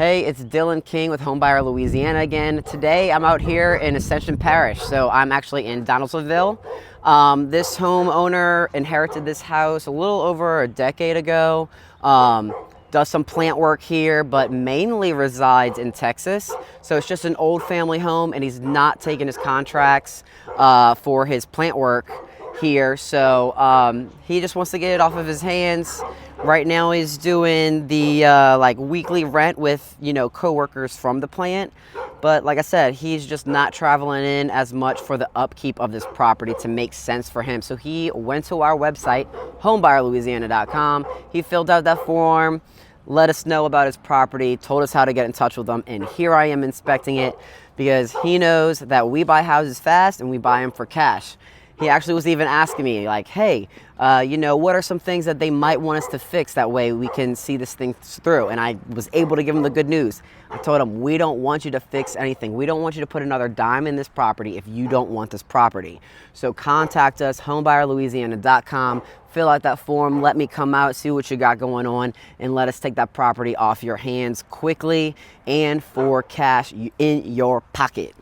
Hey, it's Dillon King with Homebuyer Louisiana again. Today I'm out here in Ascension Parish, so I'm actually in Donaldsonville. This homeowner inherited this house a little over a decade ago. Does some plant work here, but mainly resides in Texas. So it's just an old family home, and he's not taking his contracts for his plant work here. So he just wants to get it off of his hands. Right now he's doing the like weekly rent with, coworkers from the plant. But like I said, he's just not traveling in as much for the upkeep of this property to make sense for him. So he went to our website, homebuyerlouisiana.com. He filled out that form, let us know about his property, told us how to get in touch with him, and here I am inspecting it because he knows that we buy houses fast and we buy them for cash. He actually was even asking me, like, hey, what are some things that they might want us to fix? That way we can see this thing through. And I was able to give him the good news. I told him, we don't want you to fix anything. We don't want you to put another dime in this property if you don't want this property. So contact us, homebuyerlouisiana.com. Fill out that form. Let me come out, see what you got going on, and let us take that property off your hands quickly and for cash in your pocket.